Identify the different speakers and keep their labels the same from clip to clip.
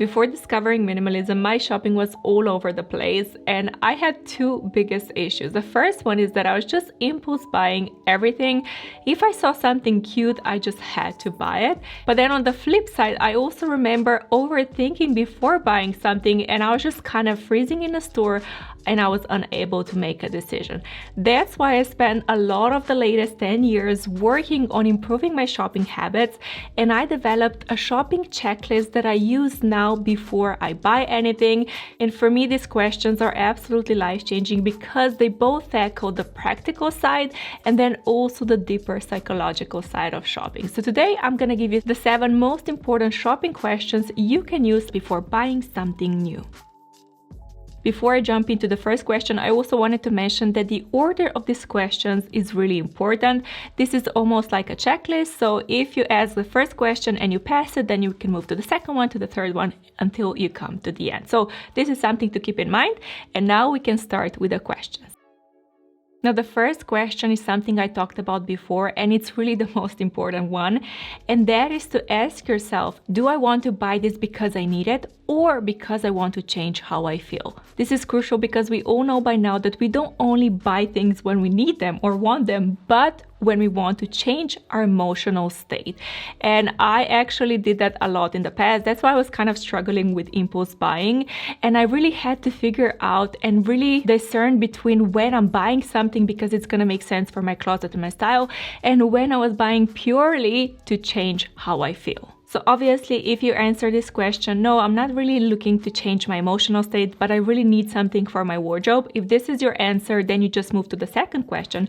Speaker 1: Before discovering minimalism, my shopping was all over the place and I had two biggest issues. The first one is that I was just impulse buying everything. If I saw something cute, I just had to buy it. But then on the flip side, I also remember overthinking before buying something and I was just kind of freezing in a store and I was unable to make a decision. That's why I spent a lot of the latest 10 years working on improving my shopping habits, and I developed a shopping checklist that I use now before I buy anything. And for me, these questions are absolutely life-changing because they both tackle the practical side and then also the deeper psychological side of shopping. So today I'm gonna give you the 7 most important shopping questions you can use before buying something new. Before I jump into the first question, I also wanted to mention that the order of these questions is really important. This is almost like a checklist, so if you ask the first question and you pass it, then you can move to the second one, to the third one, until you come to the end. So this is something to keep in mind, and now we can start with the questions. Now, the first question is something I talked about before, and it's really the most important one, and that is to ask yourself, do I want to buy this because I need it or because I want to change how I feel? This is crucial because we all know by now that we don't only buy things when we need them or want them, but when we want to change our emotional state. And I actually did that a lot in the past. That's why I was kind of struggling with impulse buying. And I really had to figure out and really discern between when I'm buying something because it's gonna make sense for my closet and my style, and when I was buying purely to change how I feel. So obviously, if you answer this question, no, I'm not really looking to change my emotional state, but I really need something for my wardrobe. If this is your answer, then you just move to the second question.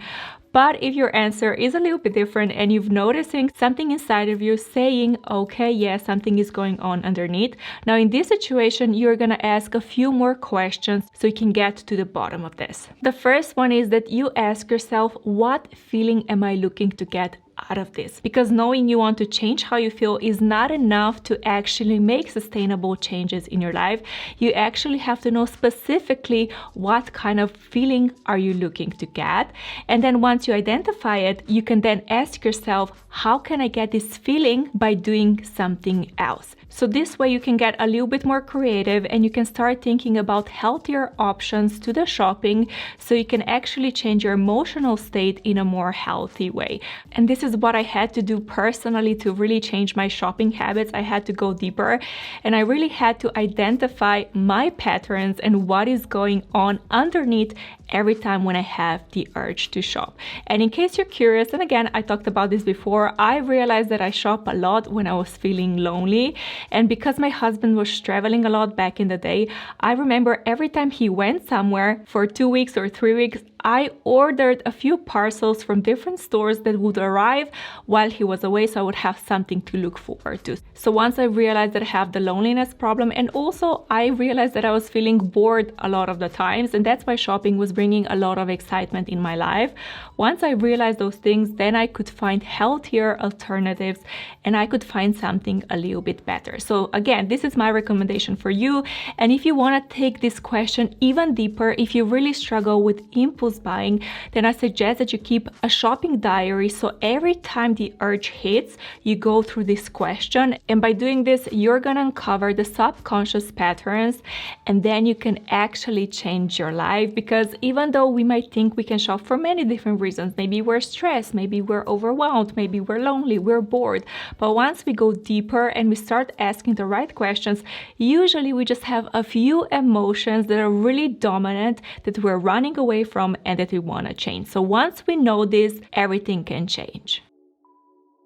Speaker 1: But if your answer is a little bit different and you've noticing something inside of you saying, okay, yeah, something is going on underneath. Now in this situation, you're gonna ask a few more questions so you can get to the bottom of this. The first one is that you ask yourself, what feeling am I looking to get out of this? Because knowing you want to change how you feel is not enough to actually make sustainable changes in your life. You actually have to know specifically what kind of feeling are you looking to get. And then once you identify it, you can then ask yourself, how can I get this feeling by doing something else? So this way you can get a little bit more creative and you can start thinking about healthier options to the shopping so you can actually change your emotional state in a more healthy way. And this is what I had to do personally to really change my shopping habits. I had to go deeper and I really had to identify my patterns and what is going on underneath every time when I have the urge to shop. And in case you're curious, and again, I talked about this before, I realized that I shop a lot when I was feeling lonely. And because my husband was traveling a lot back in the day, I remember every time he went somewhere for 2 weeks or 3 weeks, I ordered a few parcels from different stores that would arrive while he was away, so I would have something to look forward to. So once I realized that I have the loneliness problem, and also I realized that I was feeling bored a lot of the times, and that's why shopping was bringing a lot of excitement in my life. Once I realized those things, then I could find healthier alternatives and I could find something a little bit better. So again, this is my recommendation for you. And if you want to take this question even deeper, if you really struggle with impulse buying, then I suggest that you keep a shopping diary. So every time the urge hits, you go through this question. And by doing this, you're going to uncover the subconscious patterns, and then you can actually change your life. Because even though we might think we can shop for many different reasons, maybe we're stressed, maybe we're overwhelmed, maybe we're lonely, we're bored. But once we go deeper and we start asking the right questions, usually we just have a few emotions that are really dominant that we're running away from and that we want to change. So once we know this, everything can change.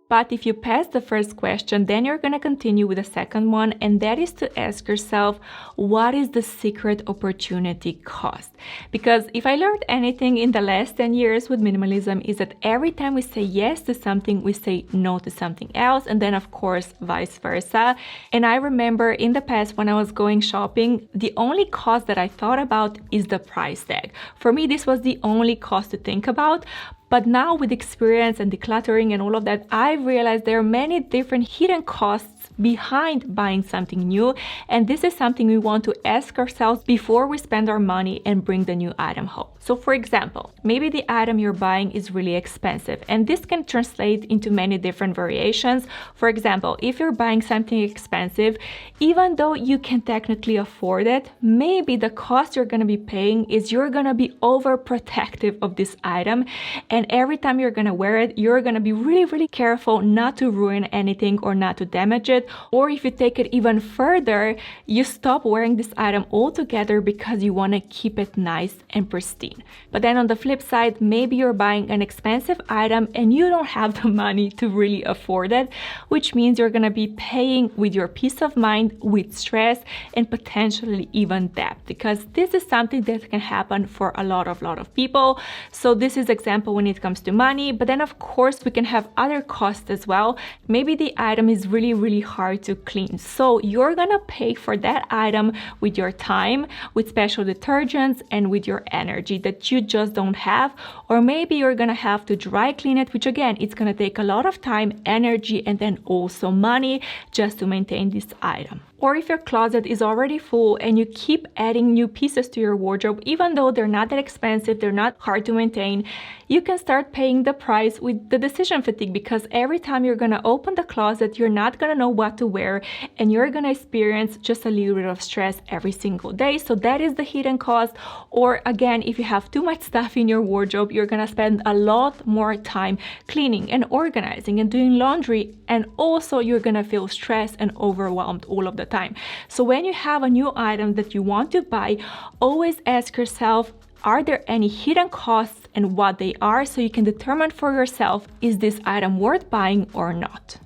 Speaker 1: But if you pass the first question, then you're going to continue with the second one, and that is to ask yourself, what is the secret opportunity cost? Because if I learned anything in the last 10 years with minimalism is that every time we say yes to something, we say no to something else, and then of course vice versa. And I remember in the past when I was going shopping, the only cost that I thought about is the price tag. For me, this was the only cost to think about. But now with experience and decluttering and all of that, I've realized there are many different hidden costs behind buying something new, and this is something we want to ask ourselves before we spend our money and bring the new item home. So for example, maybe the item you're buying is really expensive, and this can translate into many different variations. For example, if you're buying something expensive, even though you can technically afford it, maybe the cost you're going to be paying is you're going to be overprotective of this item, and every time you're going to wear it, you're going to be really careful not to ruin anything or not to damage it. Or if you take it even further, you stop wearing this item altogether because you want to keep it nice and pristine. But then on the flip side, maybe you're buying an expensive item and you don't have the money to really afford it, which means you're going to be paying with your peace of mind, with stress, and potentially even debt, because this is something that can happen for a lot of people. So this is example when it comes to money, but then of course we can have other costs as well. Maybe the item is really hard to clean, so you're gonna pay for that item with your time, with special detergents, and with your energy that you just don't have. Or maybe you're gonna have to dry clean it, which again, it's gonna take a lot of time, energy, and then also money just to maintain this item. Or if your closet is already full and you keep adding new pieces to your wardrobe, even though they're not that expensive, they're not hard to maintain, you can start paying the price with the decision fatigue, because every time you're gonna open the closet, you're not gonna know what to wear, and you're gonna experience just a little bit of stress every single day. So that is the hidden cost. Or again, if you have too much stuff in your wardrobe, you're gonna spend a lot more time cleaning and organizing and doing laundry, and also you're gonna feel stressed and overwhelmed all of the time. So when you have a new item that you want to buy, always ask yourself, are there any hidden costs and what they are, so you can determine for yourself, is this item worth buying or not?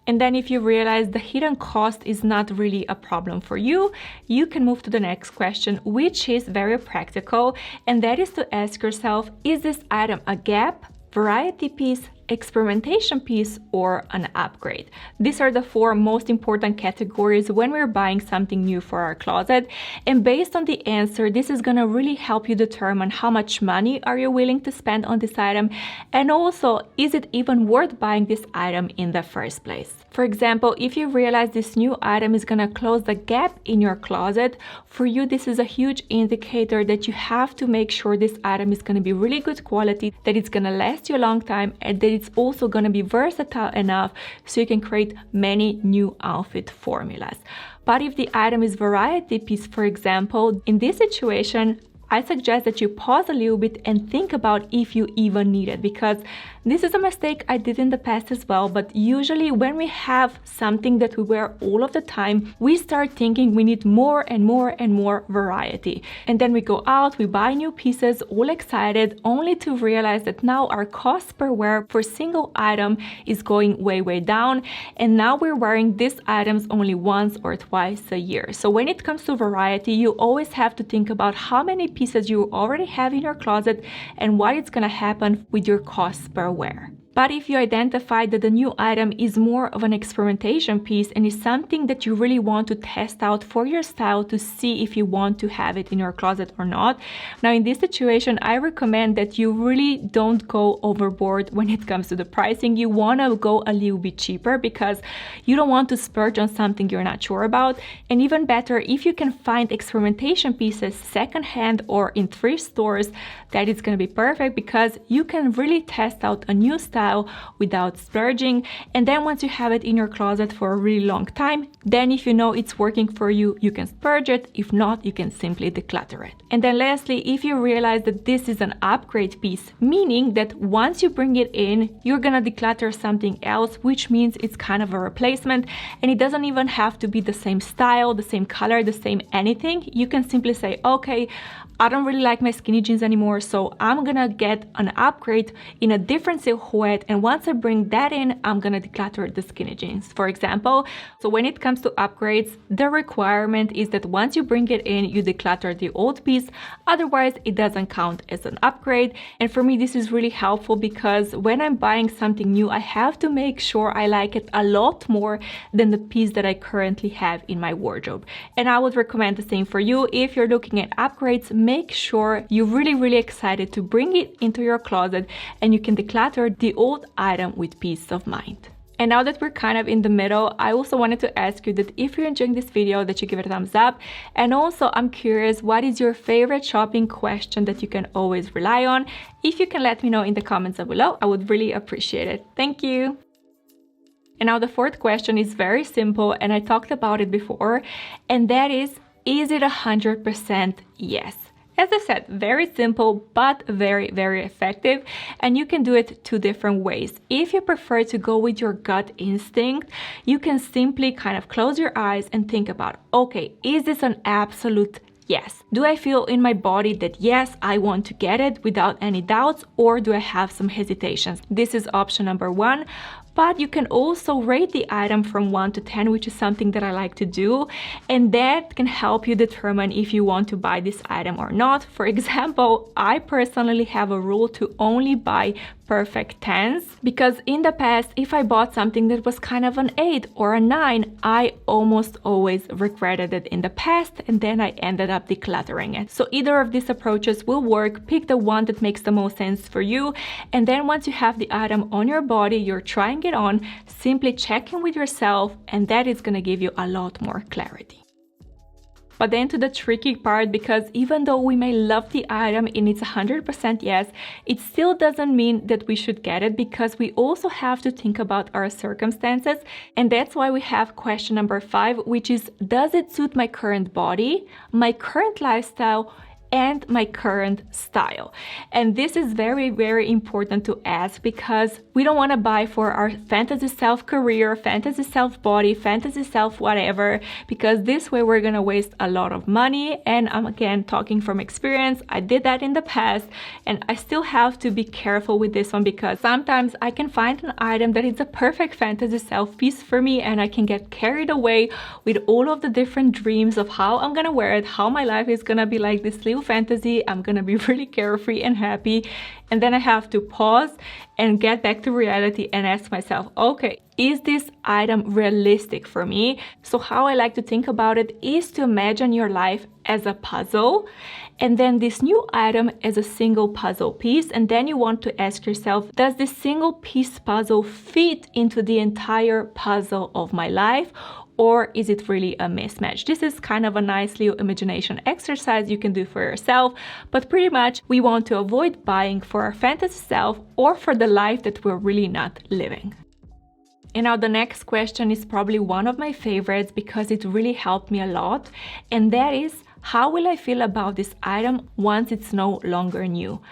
Speaker 1: And then if you realize the hidden cost is not really a problem for you, you can move to the next question, which is very practical, and that is to ask yourself, is this item a gap, variety piece, experimentation piece, or an upgrade? These are the four most important categories when we're buying something new for our closet. And based on the answer, this is gonna really help you determine how much money are you willing to spend on this item, and also, is it even worth buying this item in the first place? For example, if you realize this new item is gonna close the gap in your closet, for you this is a huge indicator that you have to make sure this item is gonna be really good quality, that it's gonna last you a long time, and that it's also going to be versatile enough so you can create many new outfit formulas. But if the item is variety piece, for example, in this situation, I suggest that you pause a little bit and think about if you even need it, because this is a mistake I did in the past as well. But usually when we have something that we wear all of the time, we start thinking we need more and more variety. And then we go out, we buy new pieces, all excited, only to realize that now our cost per wear for single item is going way down. And now we're wearing these items only once or twice a year. So when it comes to variety, you always have to think about how many pieces you already have in your closet and what is going to happen with your cost per wear. But if you identify that the new item is more of an experimentation piece and is something that you really want to test out for your style to see if you want to have it in your closet or not, now in this situation, I recommend that you really don't go overboard when it comes to the pricing. You want to go a little bit cheaper because you don't want to splurge on something you're not sure about. And even better, if you can find experimentation pieces secondhand or in thrift stores, that is going to be perfect, because you can really test out a new style without splurging. And then once you have it in your closet for a really long time, then if you know it's working for you, you can splurge it. If not, you can simply declutter it. And then lastly, if you realize that this is an upgrade piece, meaning that once you bring it in, you're gonna declutter something else, which means it's kind of a replacement, and it doesn't even have to be the same style, the same color, the same anything. You can simply say, okay, I don't really like my skinny jeans anymore, so I'm gonna get an upgrade in a different silhouette, and once I bring that in, I'm gonna declutter the skinny jeans, for example. So when it comes to upgrades, the requirement is that once you bring it in, you declutter the old piece, otherwise it doesn't count as an upgrade. And for me, this is really helpful because when I'm buying something new, I have to make sure I like it a lot more than the piece that I currently have in my wardrobe. And I would recommend the same for you. If you're looking at upgrades, make sure you're really excited to bring it into your closet and you can declutter the old item with peace of mind. And now that we're kind of in the middle, I also wanted to ask you that if you're enjoying this video, that you give it a thumbs up. And also, I'm curious, what is your favorite shopping question that you can always rely on? If you can let me know in the comments below, I would really appreciate it. Thank you. And now the fourth question is very simple, and I talked about it before, and that is it 100% yes? As I said, very simple, but very, very effective. And you can do it two different ways. If you prefer to go with your gut instinct, you can simply kind of close your eyes and think about, okay, is this an absolute yes? Do I feel in my body that yes, I want to get it without any doubts, or do I have some hesitations? This is option number one. But you can also rate the item from 1 to 10, which is something that I like to do. And that can help you determine if you want to buy this item or not. For example, I personally have a rule to only buy perfect 10s, because in the past, if I bought something that was kind of an 8 or a 9, I almost always regretted it in the past, and then I ended up decluttering it. So either of these approaches will work. Pick the one that makes the most sense for you. And then once you have the item on your body, you're trying it on, simply check in with yourself, and that is going to give you a lot more clarity. But then to the tricky part, because even though we may love the item and it's 100% yes, it still doesn't mean that we should get it, because we also have to think about our circumstances. And that's why we have question number 5, which is, does it suit my current body, my current lifestyle, and my current style? And this is very, very important to ask, because we don't want to buy for our fantasy self career, fantasy self body, fantasy self whatever, because this way we're going to waste a lot of money. And I'm again talking from experience. I did that in the past, and I still have to be careful with this one, because sometimes I can find an item that is a perfect fantasy self piece for me, and I can get carried away with all of the different dreams of how I'm going to wear it, how my life is going to be like this little fantasy. I'm gonna be really carefree and happy, and then I have to pause and get back to reality and ask myself, okay, is this item realistic for me? So how I like to think about it is to imagine your life as a puzzle, and then this new item as a single puzzle piece. And then you want to ask yourself, does this single piece puzzle fit into the entire puzzle of my life, or is it really a mismatch? This is kind of a nice little imagination exercise you can do for yourself, but pretty much we want to avoid buying for our fantasy self or for the life that we're really not living. And now the next question is probably one of my favorites, because it really helped me a lot, and that is, how will I feel about this item once it's no longer new?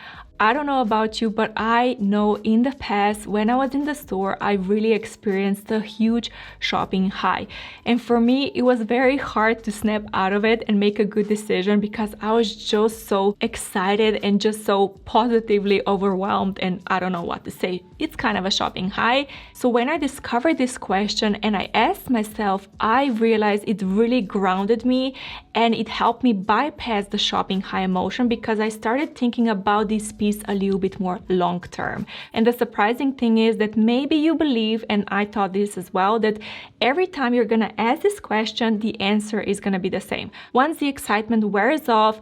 Speaker 1: I don't know about you, but I know in the past when I was in the store, I really experienced a huge shopping high. And for me, it was very hard to snap out of it and make a good decision, because I was just so excited and just so positively overwhelmed, and I don't know what to say. It's kind of a shopping high. So when I discovered this question and I asked myself, I realized it really grounded me, and it helped me bypass the shopping high emotion, because I started thinking about this piece a little bit more long term. And the surprising thing is that maybe you believe, and I thought this as well, that every time you're gonna ask this question, the answer is gonna be the same. Once the excitement wears off,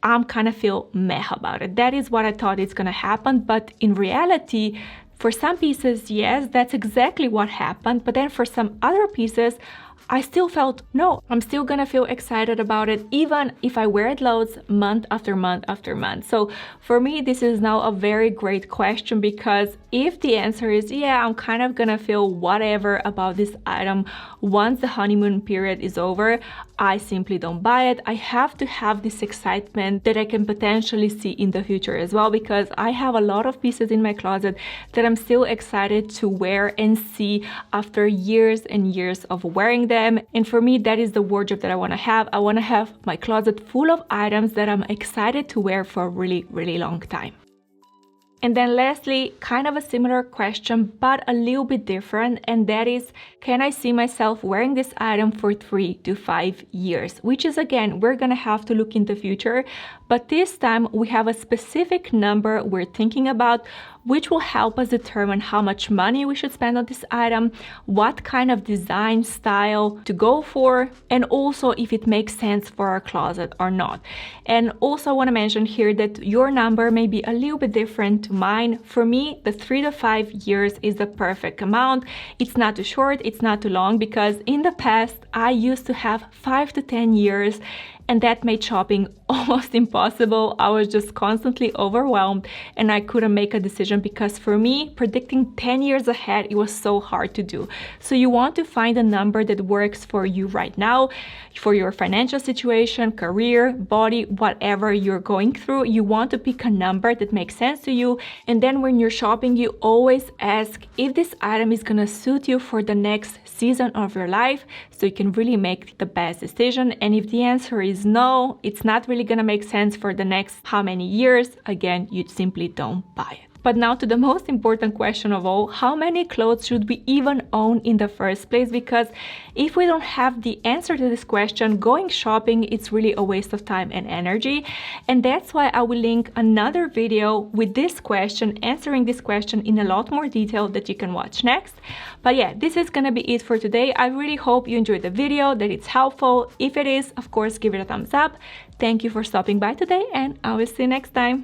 Speaker 1: I'm kind of feel meh about it. That is what I thought is gonna happen, but in reality, for some pieces, yes, that's exactly what happened. But then for some other pieces, I still felt, no, I'm still gonna feel excited about it, even if I wear it loads month after month after month. So for me, this is now a very great question, because if the answer is, yeah, I'm kind of gonna feel whatever about this item once the honeymoon period is over, I simply don't buy it. I have to have this excitement that I can potentially see in the future as well, because I have a lot of pieces in my closet that I'm still excited to wear and see after years and years of wearing them. And for me, that is the wardrobe that I want to have. I want to have my closet full of items that I'm excited to wear for a really, really long time. And then lastly, kind of a similar question, but a little bit different, and that is, can I see myself wearing this item for 3 to 5 years? Which is, again, we're gonna have to look in the future, but this time we have a specific number we're thinking about, which will help us determine how much money we should spend on this item, what kind of design style to go for, and also if it makes sense for our closet or not. And also I want to mention here that your number may be a little bit different to mine. For me, the 3 to 5 years is the perfect amount. It's not too short, it's not too long, because in the past I used to have 5 to 10 years, and that made shopping almost impossible. I was just constantly overwhelmed and I couldn't make a decision, because for me, predicting 10 years ahead, it was so hard to do. So you want to find a number that works for you right now, for your financial situation, career, body, whatever you're going through. You want to pick a number that makes sense to you. And then when you're shopping, you always ask if this item is gonna suit you for the next season of your life, so you can really make the best decision. And if the answer is no, it's not really gonna make sense for the next how many years, again, you simply don't buy it. But now to the most important question of all, how many clothes should we even own in the first place? Because if we don't have the answer to this question, going shopping, it's really a waste of time and energy. And that's why I will link another video with this question, answering this question in a lot more detail, that you can watch next. But yeah, this is gonna be it for today. I really hope you enjoyed the video, that it's helpful. If it is, of course, give it a thumbs up. Thank you for stopping by today, and I will see you next time.